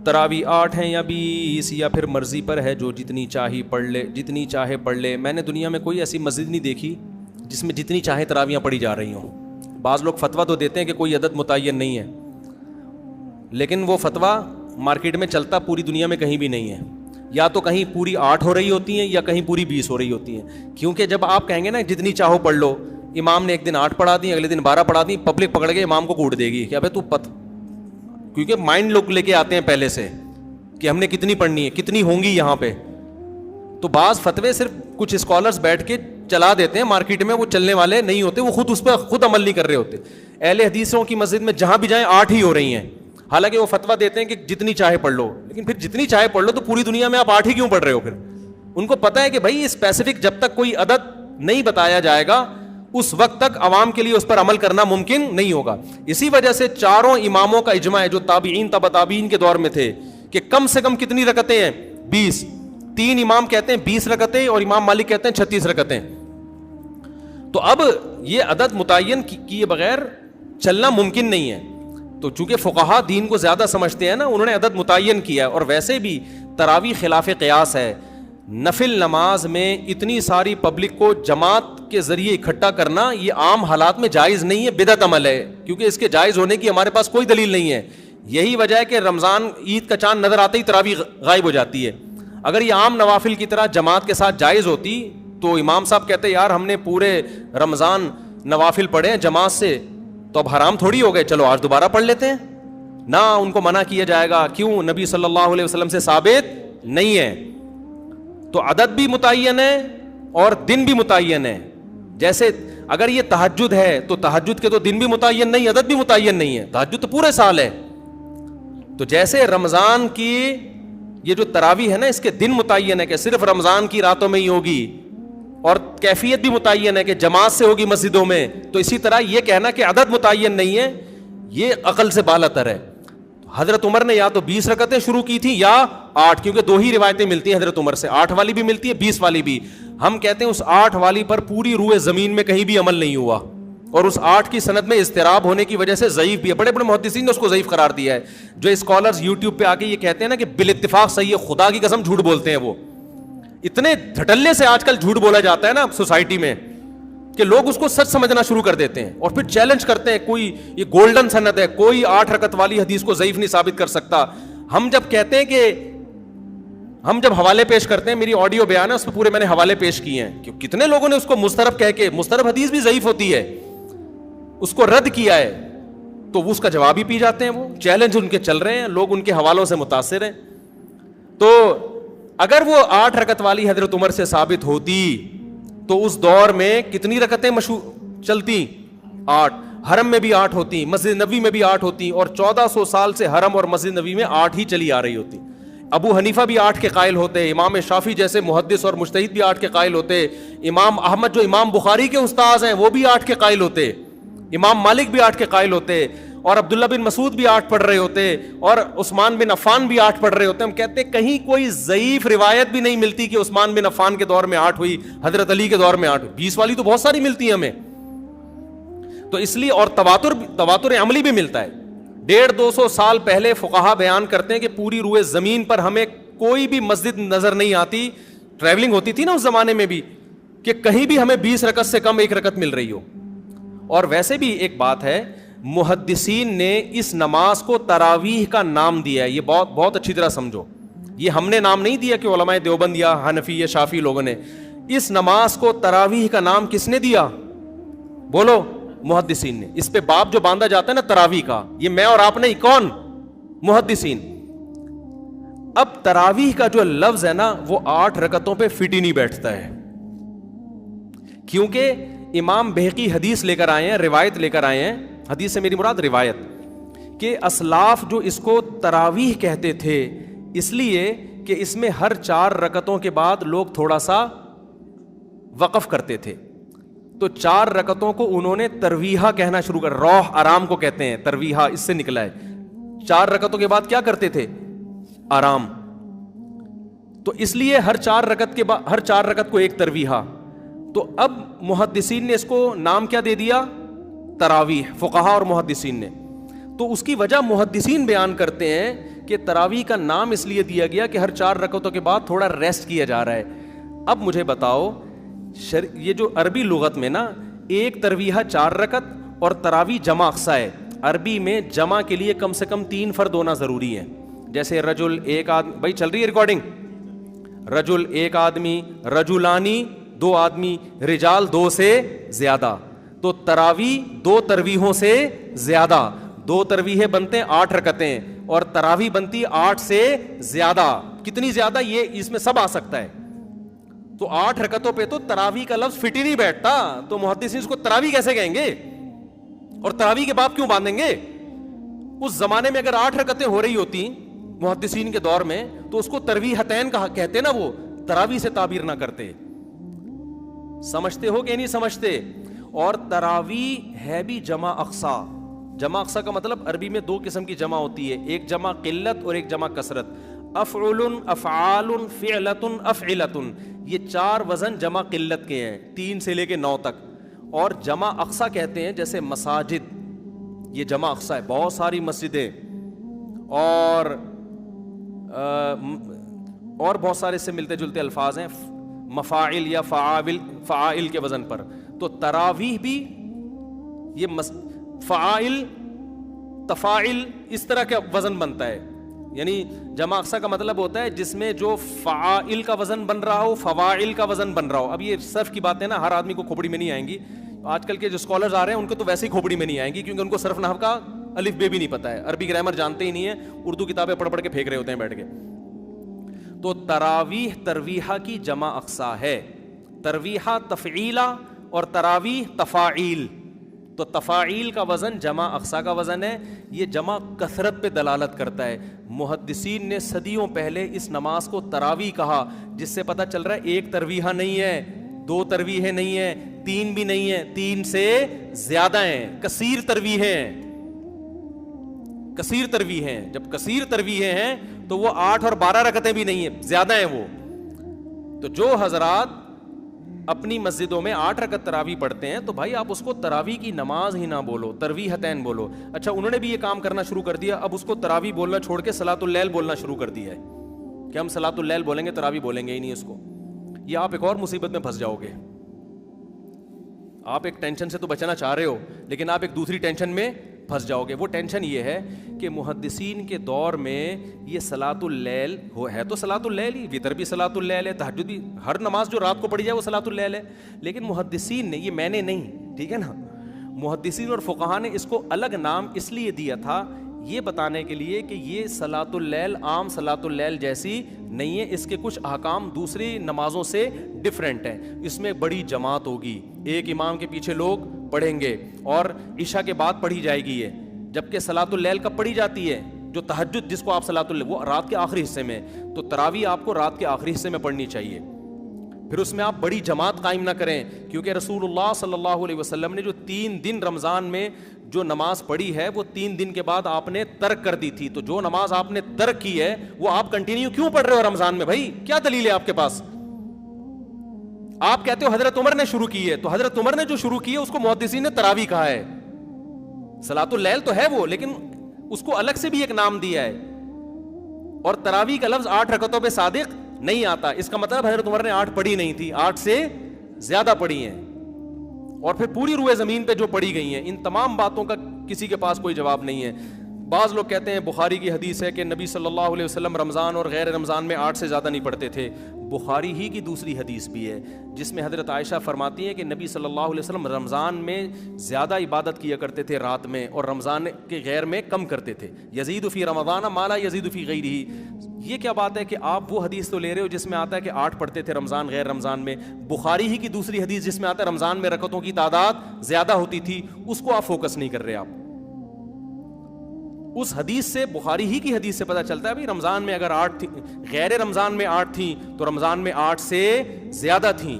تراویح 8 ہیں یا 20 یا پھر مرضی پر ہے، جو جتنی چاہی پڑھ لے، جتنی چاہے پڑھ لے. میں نے دنیا میں کوئی ایسی مسجد نہیں دیکھی جس میں جتنی چاہے تراویحاں پڑھی جا رہی ہوں. بعض لوگ فتویٰ تو دیتے ہیں کہ کوئی عدد متعین نہیں ہے، لیکن وہ فتویٰ مارکیٹ میں چلتا پوری دنیا میں کہیں بھی نہیں ہے. یا تو کہیں پوری 8 ہو رہی ہوتی ہیں یا کہیں پوری 20 ہو رہی ہوتی ہیں. کیونکہ جب آپ کہیں گے نا جتنی چاہو پڑھ لو، امام نے ایک دن 8 پڑھا دی، اگلے دن 12 پڑھا دی، پبلک پکڑ کے امام کو کوٹ دے گی کہ ابے تو کیونکہ مائنڈ لوگ لے کے آتے ہیں پہلے سے کہ ہم نے کتنی پڑھنی ہے، کتنی ہوں گی یہاں پہ. تو بعض فتوے صرف کچھ اسکالرز بیٹھ کے چلا دیتے ہیں مارکیٹ میں، وہ چلنے والے نہیں ہوتے، وہ خود اس پہ خود عمل نہیں کر رہے ہوتے. اہل حدیثوں کی مسجد میں جہاں بھی جائیں 8 ہی ہو رہی ہیں، حالانکہ وہ فتویٰ دیتے ہیں کہ جتنی چاہے پڑھ لو. لیکن پھر جتنی چاہے پڑھ لو تو پوری دنیا میں آپ 8 ہی کیوں پڑھ رہے ہو؟ پھر ان کو پتہ ہے کہ بھائی اسپیسیفک جب تک کوئی عدد نہیں بتایا جائے گا اس وقت تک عوام کے لیے اس پر عمل کرنا ممکن نہیں ہوگا. اسی وجہ سے چاروں اماموں کا اجماع ہے جو تابعین تبع تابعین کے دور میں تھے کہ کم سے کم کتنی رکعتیں ہیں؟ 20. 3 امام کہتے ہیں 20 رکعتیں اور امام مالک کہتے ہیں 36 رکعتیں. تو اب یہ عدد متعین کیے بغیر چلنا ممکن نہیں ہے. تو چونکہ فقہا دین کو زیادہ سمجھتے ہیں نا، انہوں نے عدد متعین کیا ہے. اور ویسے بھی تراویح خلاف قیاس ہے. نفل نماز میں اتنی ساری پبلک کو جماعت کے ذریعے اکٹھا کرنا یہ عام حالات میں جائز نہیں ہے، بدعت عمل ہے، کیونکہ اس کے جائز ہونے کی ہمارے پاس کوئی دلیل نہیں ہے. یہی وجہ ہے کہ رمضان عید کا چاند نظر آتے ہی تراویح غائب ہو جاتی ہے. اگر یہ عام نوافل کی طرح جماعت کے ساتھ جائز ہوتی تو امام صاحب کہتے یار ہم نے پورے رمضان نوافل پڑھے ہیں جماعت سے، تو اب حرام تھوڑی ہو گئے، چلو آج دوبارہ پڑھ لیتے ہیں. نہ ان کو منع کیا جائے گا. کیوں؟ نبی صلی اللہ علیہ وسلم سے ثابت نہیں ہے. تو عدد بھی متعین ہے اور دن بھی متعین ہے. جیسے اگر یہ تہجد ہے تو تہجد کے تو دن بھی متعین نہیں، عدد بھی متعین نہیں ہے. تہجد تو پورے سال ہے. تو جیسے رمضان کی یہ جو تراویح ہے نا، اس کے دن متعین ہے کہ صرف رمضان کی راتوں میں ہی ہوگی، اور کیفیت بھی متعین ہے کہ جماعت سے ہوگی مسجدوں میں. تو اسی طرح یہ کہنا کہ عدد متعین نہیں ہے یہ عقل سے بالاتر ہے. حضرت عمر نے یا تو 20 رکعتیں شروع کی تھی یا 8، کیونکہ 2 ہی روایتیں ملتی ہیں حضرت عمر سے، 8 والی بھی ملتی ہے 20 والی بھی. ہم کہتے ہیں اس 8 والی پر پوری روئے زمین میں کہیں بھی عمل نہیں ہوا، اور اس 8 کی سند میں اضطراب ہونے کی وجہ سے ضعیف بھی ہے. بڑے بڑے محدثین نے اس کو ضعیف قرار دیا ہے. جو اسکالرز یوٹیوب پہ آ کے یہ کہتے ہیں نا کہ بالاتفاق صحیح ہے، خدا کی قسم جھوٹ بولتے ہیں. وہ اتنے دھٹلے سے آج کل جھوٹ بولا جاتا ہے نا سوسائٹی میں کہ لوگ اس کو سچ سمجھنا شروع کر دیتے ہیں اور پھر چیلنج کرتے ہیں کوئی یہ گولڈن سند ہے، کوئی 8 رکعت والی حدیث کو ضعیف نہیں ثابت کر سکتا. ہم جب کہتے ہیں کہ ہم جب حوالے پیش کرتے ہیں، میری آڈیو بیان ہے اس پہ پورے میں نے حوالے پیش کیے ہیں کہ کتنے لوگوں نے اس کو مسترب کہہ کے، مسترب حدیث بھی ضعیف ہوتی ہے، اس کو رد کیا ہے، تو وہ اس کا جواب ہی پی جاتے ہیں. وہ چیلنج ان کے چل رہے ہیں، لوگ ان کے حوالوں سے متاثر ہیں. تو اگر وہ 8 رکعت والی حضرت عمر سے ثابت ہوتی تو اس دور میں کتنی رکعتیں چلتی؟ 8. حرم میں بھی 8 ہوتی، مسجد نبوی میں بھی 8 ہوتی، اور 1400 سال سے حرم اور مسجد نبوی میں 8 ہی چلی آ رہی ہوتی. ابو حنیفہ بھی 8 کے قائل ہوتے، امام شافعی جیسے محدث اور مجتہد بھی 8 کے قائل ہوتے، امام احمد جو امام بخاری کے استاذ ہیں وہ بھی 8 کے قائل ہوتے، امام مالک بھی 8 کے قائل ہوتے، اور عبداللہ بن مسعود بھی 8 پڑھ رہے ہوتے، اور عثمان بن عفان بھی 8 پڑھ رہے ہوتے. ہم کہتے ہیں کہیں کوئی ضعیف روایت بھی نہیں ملتی کہ عثمان بن عفان کے دور میں 8 ہوئی، حضرت علی کے دور میں 8 ہوئی. 20 والی تو بہت ساری ملتی ہیں ہمیں. تو اس لیے، اور تواتر عملی بھی ملتا ہے. 150-200 سال پہلے فقہا بیان کرتے ہیں کہ پوری روئے زمین پر ہمیں کوئی بھی مسجد نظر نہیں آتی، ٹریولنگ ہوتی تھی نا اس زمانے میں بھی، کہ کہیں بھی ہمیں 20 رکعت سے کم 1 رکعت مل رہی ہو. اور ویسے بھی ایک بات ہے، محدثین نے اس نماز کو تراویح کا نام دیا ہے. یہ بہت اچھی طرح سمجھو، یہ ہم نے نام نہیں دیا کہ علماء دیوبند یا حنفی یا شافعی لوگوں نے. اس نماز کو تراویح کا نام کس نے دیا؟ بولو. محدثین نے. اس پہ باب جو باندھا جاتا ہے نا تراویح کا، یہ میں اور آپ نہیں، کون؟ محدثین. اب تراویح کا جو لفظ ہے نا وہ 8 رکعتوں پہ فٹ ہی نہیں بیٹھتا ہے، کیونکہ امام بہقی حدیث لے کر آئے ہیں، روایت لے کر آئے ہیں. حدیث سے میری مراد روایت، کہ اسلاف جو اس کو تراویح کہتے تھے اس لیے کہ اس میں ہر 4 رکعتوں کے بعد لوگ تھوڑا سا وقف کرتے تھے. تو 4 رکعتوں کو انہوں نے ترویحہ کہنا شروع کر، روح آرام کو کہتے ہیں، ترویحہ اس سے نکلا ہے. 4 رکعتوں کے بعد کیا کرتے تھے؟ آرام. تو اس لیے ہر 4 رکعت کے بعد، ہر 4 رکعت کو ایک ترویحہ. تو اب محدثین نے اس کو نام کیا دے دیا؟ تراویح. فقہا اور محدثین نے. تو اس کی وجہ محدثین بیان کرتے ہیں کہ تراویح کا نام اس لیے دیا گیا کہ ہر 4 رکعتوں کے بعد تھوڑا ریسٹ کیا جا رہا ہے. اب مجھے بتاؤ یہ جو عربی لغت میں نا ایک ترویحہ 4 رکعت اور تراویح جمع اقصا ہے. عربی میں جمع کے لیے کم سے کم 3 فرد ہونا ضروری ہے. جیسے رجل ایک آدمی, بھائی چل رہی ہے ریکارڈنگ, رجل ایک آدمی, رجلانی 2 آدمی, رجال 2 سے زیادہ. تو تراویح 2 ترویحوں سے زیادہ, 2 ترویحیں بنتے ہیں 8 رکعتیں اور تراویح بنتی 8 سے زیادہ. کتنی زیادہ یہ اس میں سب آ سکتا ہے. تو 8 رکعتوں پہ تو تراویح کا لفظ فٹ ہی نہیں بیٹھتا, تو محدثین اس کو تراویح کیسے کہیں گے اور تراویح کے باب کیوں باندھیں گے؟ اس زمانے میں اگر 8 رکعتیں ہو رہی ہوتی محدثین کے دور میں تو اس کو ترویحتین کہتے نا, وہ تراویح سے تعبیر نہ کرتے. سمجھتے ہو کہ نہیں سمجھتے؟ اور تراویح ہے بھی جمع اقصا. جمع اقصا کا مطلب عربی میں 2 قسم کی جمع ہوتی ہے, ایک جمع قلت اور ایک جمع کثرت. افعل, افعال, فعلت, افعلت, یہ 4 وزن جمع قلت کے ہیں 3 سے لے کے 9 تک. اور جمع اقصا کہتے ہیں جیسے مساجد, یہ جمع اقصا ہے, بہت ساری مسجدیں اور بہت سارے سے ملتے جلتے الفاظ ہیں, مفاعل یا فعائل کے وزن پر. تو تراویح بھی یہ فعائل, تفاعل اس طرح کا وزن بنتا ہے. یعنی جمع اقصا کا مطلب ہوتا ہے جس میں جو فعائل کا وزن بن رہا ہو, فواعل کا وزن بن رہا ہو. اب یہ صرف کی باتیں نا ہر آدمی کو کھوپڑی میں نہیں آئیں گی. آج کل کے جو اسکالرز آ رہے ہیں ان کو تو ویسے ہی کھوپڑی میں نہیں آئیں گی کیونکہ ان کو صرف نحو کا الف بے بھی نہیں پتا ہے, عربی گرامر جانتے ہی نہیں ہے, اردو کتابیں پڑھ پڑھ کے پھینک رہے ہوتے ہیں بیٹھ کے. تو تراویح ترویحہ کی جمع اقصا ہے, ترویحہ تفعیلہ اور تراویح تفاعیل. تو تفاعیل کا وزن جمع اقصا کا وزن ہے. یہ جمع کثرت پہ دلالت کرتا ہے. محدثین نے صدیوں پہلے اس نماز کو تراویح کہا, جس سے پتہ چل رہا ہے ایک ترویحہ نہیں ہے, 2 ترویحیں نہیں ہیں, 3 بھی نہیں ہیں, 3 سے زیادہ ہیں, کثیر ترویحیں ہیں, کثیر ترویحیں ہیں. جب کثیر ترویحیں ہیں تو وہ 8 اور 12 رکعتیں بھی نہیں ہیں, زیادہ ہیں وہ. تو جو حضرات اپنی مسجدوں میں 8 رکعت تراویح پڑھتے ہیں تو بھائی آپ اس کو تراویح کی نماز ہی نہ بولو, ترویحتین بولو. اچھا انہوں نے بھی یہ کام کرنا شروع کر دیا, اب اس کو تراویح بولنا چھوڑ کے صلاۃ اللیل بولنا شروع کر دیا ہے کہ ہم صلاۃ اللیل بولیں گے, تراویح بولیں گے ہی نہیں اس کو. یہ آپ ایک اور مصیبت میں پھنس جاؤ گے. آپ ایک ٹینشن سے تو بچنا چاہ رہے ہو لیکن آپ ایک دوسری ٹینشن میں پھنس جاؤ گے. وہ ٹینشن یہ ہے کہ محدثین کے دور میں یہ صلاۃ اللیل ہے تو صلاۃ اللیل ہی, وتر بھی صلاۃ اللیل ہے, تہجد بھی, ہر نماز جو رات کو پڑھی جائے وہ صلاۃ اللیل ہے. لیکن محدثین نے, یہ میں نے نہیں, ٹھیک ہے نا, محدثین اور فقہاء نے اس کو الگ نام اس لیے دیا تھا یہ بتانے کے لیے کہ یہ صلاۃ اللیل عام صلاۃ اللیل جیسی نہیں ہے, اس کے کچھ احکام دوسری نمازوں سے ڈفرینٹ ہیں. اس میں بڑی جماعت ہوگی, ایک امام کے پیچھے لوگ پڑھیں گے اور عشاء کے بعد پڑھی جائے گی یہ, جبکہ صلاۃ اللیل کب پڑھی جاتی ہے, جو تہجد جس کو آپ صلاۃ اللیل, وہ رات کے آخری حصے میں. تو تراویح آپ کو رات کے آخری حصے میں پڑھنی چاہیے. پھر اس میں آپ بڑی جماعت قائم نہ کریں کیونکہ رسول اللہ صلی اللہ علیہ وسلم نے جو 3 دن رمضان میں جو نماز پڑھی ہے وہ 3 دن کے بعد آپ نے ترک کر دی تھی. تو جو نماز آپ نے ترک کی ہے وہ آپ کنٹینیو کیوں پڑھ رہے ہو رمضان میں؟ بھائی کیا دلیل ہے آپ کے پاس؟ آپ کہتے ہو حضرت عمر نے شروع کی ہے, تو حضرت عمر نے جو شروع کی ہے اس کو محدثین نے تراویح کہا ہے. صلاۃ اللیل تو ہے وہ, لیکن اس کو الگ سے بھی ایک نام دیا ہے. اور تراویح کا لفظ 8 رکعتوں پہ صادق نہیں آتا. اس کا مطلب حضرت عمر نے 8 پڑھی نہیں تھی, 8 سے زیادہ پڑھی ہیں. اور پھر پوری روئے زمین پہ جو پڑھی گئی ہیں, ان تمام باتوں کا کسی کے پاس کوئی جواب نہیں ہے. بعض لوگ کہتے ہیں بخاری کی حدیث ہے کہ نبی صلی اللہ علیہ وسلم رمضان اور غیر رمضان میں 8 سے زیادہ نہیں پڑھتے تھے. بخاری ہی کی دوسری حدیث بھی ہے جس میں حضرت عائشہ فرماتی ہیں کہ نبی صلی اللہ علیہ وسلم رمضان میں زیادہ عبادت کیا کرتے تھے رات میں, اور رمضان کے غیر میں کم کرتے تھے. یزید فی رمضان ما لا یزید فی غیرہ. یہ کیا بات ہے کہ آپ وہ حدیث تو لے رہے ہو جس میں آتا ہے کہ 8 پڑھتے تھے رمضان غیر رمضان میں, بخاری ہی کی دوسری حدیث جس میں آتا ہے رمضان میں رکعتوں کی تعداد زیادہ ہوتی تھی, اس کو آپ فوکس نہیں کر رہے. آپ اس حدیث سے, بخاری ہی کی حدیث سے پتہ چلتا ہے بھائی رمضان میں اگر 8 تھی, غیر رمضان میں 8 تھیں تو رمضان میں 8 سے زیادہ تھیں.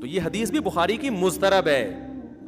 تو یہ حدیث بھی بخاری کی مضطرب ہے.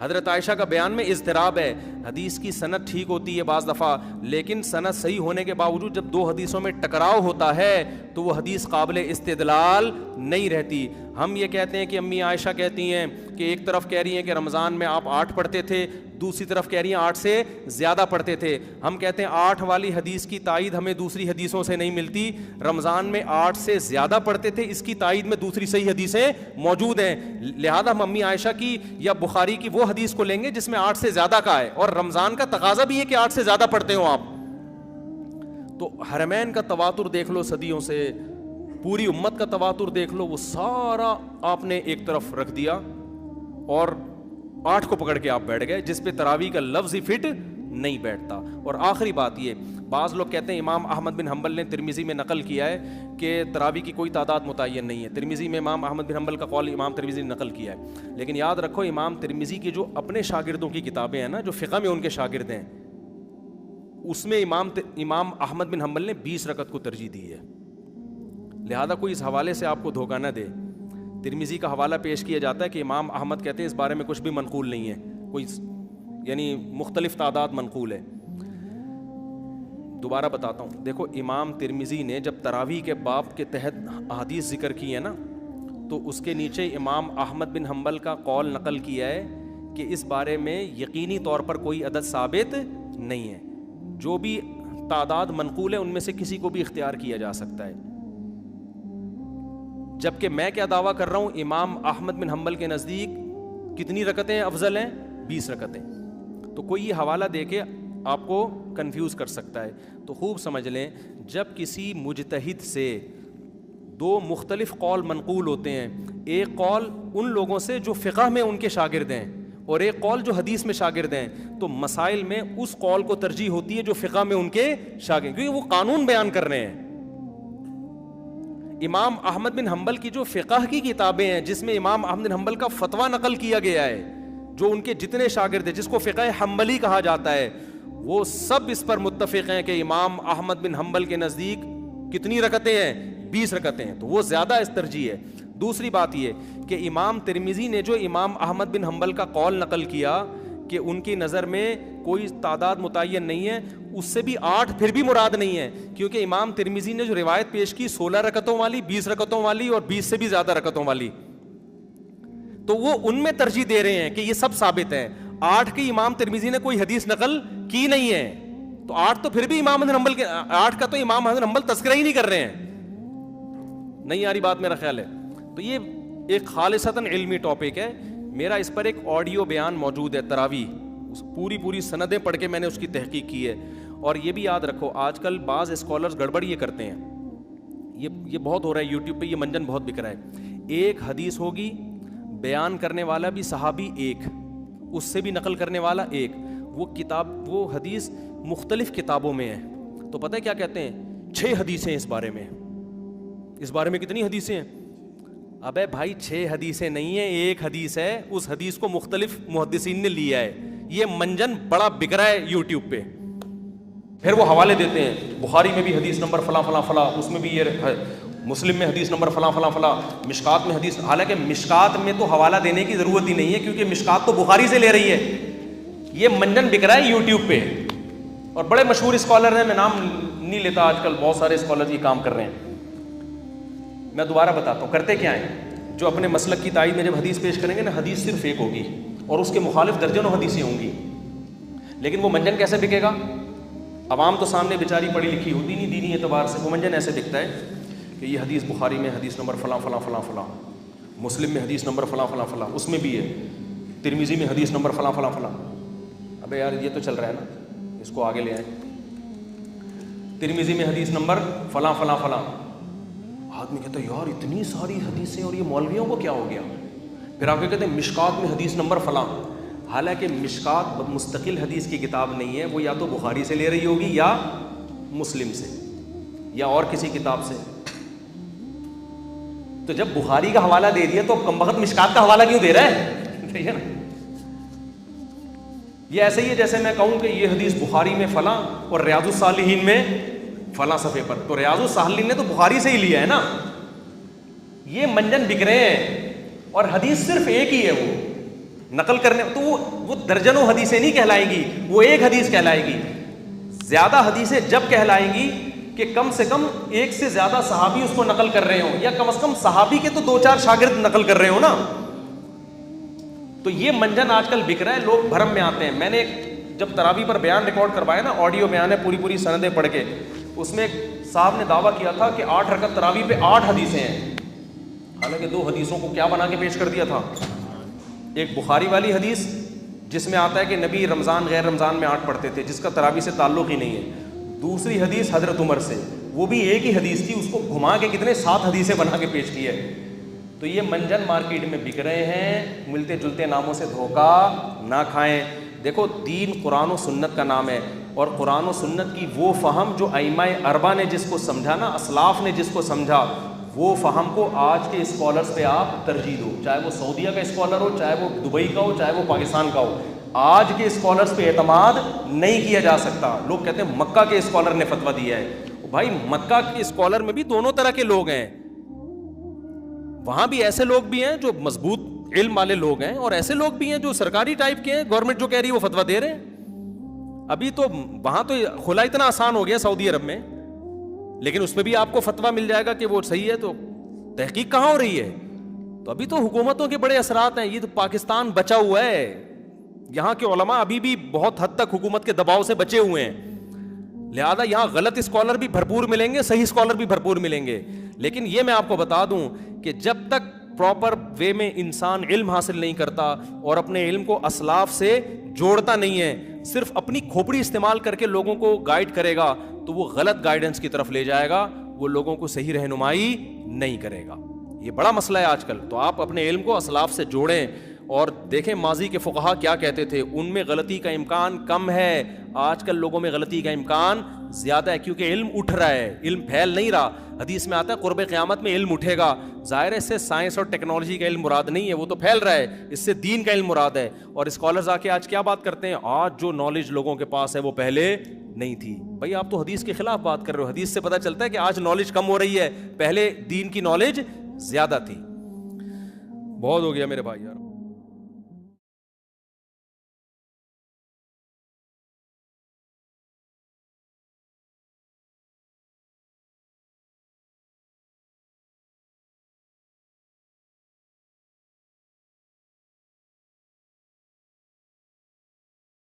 حضرت عائشہ کا بیان میں اضطراب ہے. حدیث کی سند ٹھیک ہوتی ہے بعض دفعہ, لیکن سند صحیح ہونے کے باوجود جب دو حدیثوں میں ٹکراؤ ہوتا ہے تو وہ حدیث قابل استدلال نہیں رہتی. ہم یہ کہتے ہیں کہ امی عائشہ کہتی ہیں کہ ایک طرف کہہ رہی ہیں کہ رمضان میں آپ 8 پڑھتے تھے, دوسری طرف کہہ رہی ہیں 8 سے زیادہ پڑھتے تھے. ہم کہتے ہیں 8 والی حدیث کی تائید ہمیں دوسری حدیثوں سے نہیں ملتی, رمضان میں 8 سے زیادہ پڑھتے تھے, اس کی تائید میں دوسری صحیح حدیثیں موجود ہیں. لہذا ہم امی عائشہ کی یا بخاری کی وہ حدیث کو لیں گے جس میں 8 سے زیادہ کا ہے, اور رمضان کا تقاضا بھی ہے کہ 8 سے زیادہ پڑھتے ہو آپ. تو حرمین کا تواتر دیکھ لو صدیوں سے, پوری امت کا تواتر دیکھ لو, وہ سارا آپ نے ایک طرف رکھ دیا اور 8 کو پکڑ کے آپ بیٹھ گئے, جس پہ تراویح کا لفظ ہی فٹ نہیں بیٹھتا. اور آخری بات یہ, بعض لوگ کہتے ہیں امام احمد بن حنبل نے ترمذی میں نقل کیا ہے کہ تراویح کی کوئی تعداد متعین نہیں ہے. ترمذی میں امام احمد بن حنبل کا قول امام ترمذی نے نقل کیا ہے, لیکن یاد رکھو امام ترمذی کی جو اپنے شاگردوں کی کتابیں ہیں نا, جو فقہ میں ان کے شاگرد ہیں, اس میں امام احمد بن حنبل نے 20 رکعت کو ترجیح دی ہے. لہذا کوئی اس حوالے سے آپ کو دھوکہ نہ دے. ترمذی کا حوالہ پیش کیا جاتا ہے کہ امام احمد کہتے ہیں اس بارے میں کچھ بھی منقول نہیں ہے, کوئی یعنی مختلف تعداد منقول ہے. دوبارہ بتاتا ہوں, دیکھو امام ترمذی نے جب تراویح کے باب کے تحت احادیث ذکر کی ہے نا, تو اس کے نیچے امام احمد بن حنبل کا قول نقل کیا ہے کہ اس بارے میں یقینی طور پر کوئی عدد ثابت نہیں ہے, جو بھی تعداد منقول ہے ان میں سے کسی کو بھی اختیار کیا جا سکتا ہے. جبکہ میں کیا دعویٰ کر رہا ہوں, امام احمد بن حنبل کے نزدیک کتنی رکعتیں افضل ہیں؟ 20 رکعتیں. تو کوئی یہ حوالہ دے کے آپ کو کنفیوز کر سکتا ہے. تو خوب سمجھ لیں, جب کسی مجتہد سے 2 مختلف قول منقول ہوتے ہیں, ایک قول ان لوگوں سے جو فقہ میں ان کے شاگرد ہیں اور ایک قول جو حدیث میں شاگرد ہیں, تو مسائل میں اس قول کو ترجیح ہوتی ہے جو فقہ میں ان کے شاگرد, کیونکہ وہ قانون بیان کر رہے ہیں. امام احمد بن حنبل کی جو فقہ کی کتابیں ہیں جس میں امام احمد بن حنبل کا فتویٰ نقل کیا گیا ہے, جو ان کے جتنے شاگرد ہیں جس کو فقہ حنبلی کہا جاتا ہے, وہ سب اس پر متفق ہیں کہ امام احمد بن حنبل کے نزدیک کتنی رکعتیں ہیں؟ 20 رکعتیں ہیں. تو وہ زیادہ اس ترجیح ہے. دوسری بات یہ کہ امام ترمذی نے جو امام احمد بن حنبل کا قول نقل کیا کہ ان کی نظر میں کوئی تعداد متعین نہیں ہے, اس سے بھی 8 پھر بھی مراد نہیں ہے, کیونکہ امام ترمذی نے جو روایت پیش کی 16 رکعتوں والی, 20 رکعتوں والی اور 20 سے بھی زیادہ رکعتوں والی, تو وہ ان میں ترجیح دے رہے ہیں کہ یہ سب ثابت ہے. 8 کی امام ترمذی نے کوئی حدیث نقل کی نہیں ہے, تو 8 تو پھر بھی امام احمد بن حنبل کے 8 کا تو امام احمد بن حنبل تذکرہ ہی نہیں کر رہے ہیں. نہیں آ رہی بات میرا خیال ہے. تو یہ ایک خالصتاً علمی ٹاپک ہے. میرا اس پر ایک آڈیو بیان موجود ہے تراویح, پوری سندیں پڑھ کے میں نے اس کی تحقیق کی ہے. اور یہ بھی یاد رکھو, آج کل بعض اسکالرز گڑبڑ یہ کرتے ہیں, یہ بہت ہو رہا ہے یوٹیوب پہ, یہ منجن بہت بک رہا ہے. ایک حدیث ہوگی, بیان کرنے والا بھی صحابی ایک, اس سے بھی نقل کرنے والا ایک, وہ حدیث مختلف کتابوں میں ہے. تو پتہ ہے کیا کہتے ہیں؟ 6 حدیثیں اس بارے میں کتنی حدیثیں ہیں؟ ابے بھائی 6 حدیثیں نہیں ہیں, ایک حدیث ہے, اس حدیث کو مختلف محدثین نے لیا ہے. یہ منجن بڑا بک رہا ہے یوٹیوب پہ. پھر وہ حوالے دیتے ہیں, بخاری میں بھی حدیث نمبر فلاں فلاں فلاں, اس میں بھی یہ ہے, مسلم میں حدیث نمبر فلاں فلاں فلاں, مشکات میں حدیث. حالانکہ مشکات میں تو حوالہ دینے کی ضرورت ہی نہیں ہے, کیونکہ مشکات تو بخاری سے لے رہی ہے. یہ منجن بک رہا ہے یوٹیوب پہ, اور بڑے مشہور اسکالر ہیں, میں نام نہیں لیتا, آج کل بہت سارے اسکالر یہ کام کر رہے ہیں. میں دوبارہ بتاتا ہوں کرتے کیا ہیں. جو اپنے مسلک کی تائید میں جب حدیث پیش کریں گے نا, حدیث صرف ایک ہوگی اور اس کے مخالف درجنوں حدیثیں ہوں گی. لیکن وہ منجن کیسے بکے گا؟ عوام تو سامنے بیچاری پڑھی لکھی ہوتی نہیں دینی اعتبار سے. وہ منجن ایسے دکھتا ہے کہ یہ حدیث بخاری میں حدیث نمبر فلاں فلاں فلاں فلاں, مسلم میں حدیث نمبر فلاں فلاں فلاں, اس میں بھی ہے ترمذی میں حدیث نمبر فلاں فلاں فلاں. ابے یار یہ تو چل رہا ہے نا, اس کو آگے لے آئیں. ترمذی میں حدیث نمبر فلاں فلاں فلاں. آدمی کہتا ہے یار اتنی ساری حدیثیں, اور یہ مولویوں کو کیا ہو گیا؟ پھر آپ کہتے ہیں مشکات میں حدیث نمبر فلاں. حالانکہ مشکات مستقل حدیث کی کتاب نہیں ہے, وہ یا تو بخاری سے لے رہی ہوگی یا مسلم سے یا اور کسی کتاب سے. تو جب بخاری کا حوالہ دے دیا تو کم بخت مشکات کا حوالہ کیوں دے رہا ہے؟ ٹھیک ہے نا. یہ ایسے ہی ہے جیسے میں کہوں کہ یہ حدیث بخاری میں فلاں اور ریاض الصالحین میں فلاں صفحے پر, تو ریاض الصالحین نے تو بخاری سے ہی لیا ہے نا. یہ منجن بک رہے ہیں, اور حدیث صرف ایک ہی ہے, وہ نقل کرنے تو وہ درجنوں حدیثیں نہیں کہلائیں گی, وہ ایک حدیث کہلائے گی. زیادہ حدیثیں جب کہلائیں گی کہ کم سے کم ایک سے زیادہ صحابی اس کو نقل کر رہے ہوں, یا کم از کم صحابی کے تو 2-4 شاگرد نقل کر رہے ہوں نا. تو یہ منجن آج کل بک رہا ہے, لوگ بھرم میں آتے ہیں. میں نے جب تراویح پر بیان ریکارڈ کروایا نا, آڈیو بیان ہے, پوری سندیں پڑھ کے, اس میں ایک صاحب نے دعویٰ کیا تھا کہ 8 رکعت تراویح پہ 8 حدیثیں ہیں, حالانکہ 2 حدیثوں کو کیا بنا کے پیش کر دیا تھا. ایک بخاری والی حدیث جس میں آتا ہے کہ نبی رمضان غیر رمضان میں 8 پڑھتے تھے, جس کا تراویح سے تعلق ہی نہیں ہے. دوسری حدیث حضرت عمر سے, وہ بھی ایک ہی حدیث تھی, اس کو گھما کے کتنے 7 حدیثیں بنا کے پیش کی ہے. تو یہ منجن مارکیٹ میں بک رہے ہیں, ملتے جلتے ناموں سے دھوکہ نہ کھائیں. دیکھو دین قرآن و سنت کا نام ہے, اور قرآن و سنت کی وہ فہم جو ائمہ اربعہ نے جس کو سمجھا نا, اسلاف نے جس کو سمجھا, وہ فہم کو آج کے اسکالرز پہ آپ ترجیح دو, چاہے وہ سعودیہ کا اسکالر ہو, چاہے وہ دبئی کا ہو, چاہے وہ پاکستان کا ہو. آج کے اسکالرز پہ اعتماد نہیں کیا جا سکتا. لوگ کہتے ہیں مکہ کے اسکالر نے فتویٰ دیا ہے. بھائی مکہ کے اسکالر میں بھی دونوں طرح کے لوگ ہیں, وہاں بھی ایسے لوگ بھی ہیں جو مضبوط علم والے لوگ ہیں, اور ایسے لوگ بھی ہیں جو سرکاری ٹائپ کے ہیں, گورنمنٹ جو کہہ رہی ہے وہ فتویٰ دے رہے ہیں. ابھی تو وہاں تو خلا اتنا آسان ہو گیا سعودی عرب میں, لیکن اس میں بھی آپ کو فتویٰ مل جائے گا کہ وہ صحیح ہے. تو تحقیق کہاں ہو رہی ہے؟ تو ابھی تو حکومتوں کے بڑے اثرات ہیں. یہ تو پاکستان بچا ہوا ہے, یہاں کے علماء ابھی بھی بہت حد تک حکومت کے دباؤ سے بچے ہوئے ہیں, لہذا یہاں غلط اسکالر بھی بھرپور ملیں گے, صحیح اسکالر بھی بھرپور ملیں گے. لیکن یہ میں آپ کو بتا دوں کہ جب تک پراپر وے میں انسان علم حاصل نہیں کرتا اور اپنے علم کو اسلاف سے جوڑتا نہیں ہے, صرف اپنی کھوپڑی استعمال کر کے لوگوں کو گائیڈ کرے گا, تو وہ غلط گائیڈنس کی طرف لے جائے گا, وہ لوگوں کو صحیح رہنمائی نہیں کرے گا. یہ بڑا مسئلہ ہے آج کل. تو آپ اپنے علم کو اسلاف سے جوڑیں اور دیکھیں ماضی کے فقہا کیا کہتے تھے. ان میں غلطی کا امکان کم ہے, آج کل لوگوں میں غلطی کا امکان زیادہ ہے, کیونکہ علم اٹھ رہا ہے, علم پھیل نہیں رہا. حدیث میں آتا ہے قرب قیامت میں علم اٹھے گا. ظاہر ہے اس سے سائنس اور ٹیکنالوجی کا علم مراد نہیں ہے, وہ تو پھیل رہا ہے, اس سے دین کا علم مراد ہے. اور اسکالرز آ کے آج کیا بات کرتے ہیں, آج جو نالج لوگوں کے پاس ہے وہ پہلے نہیں تھی. بھائی آپ تو حدیث کے خلاف بات کر رہے ہو. حدیث سے پتہ چلتا ہے کہ آج نالج کم ہو رہی ہے, پہلے دین کی نالج زیادہ تھی. بہت ہو گیا میرے بھائی یار.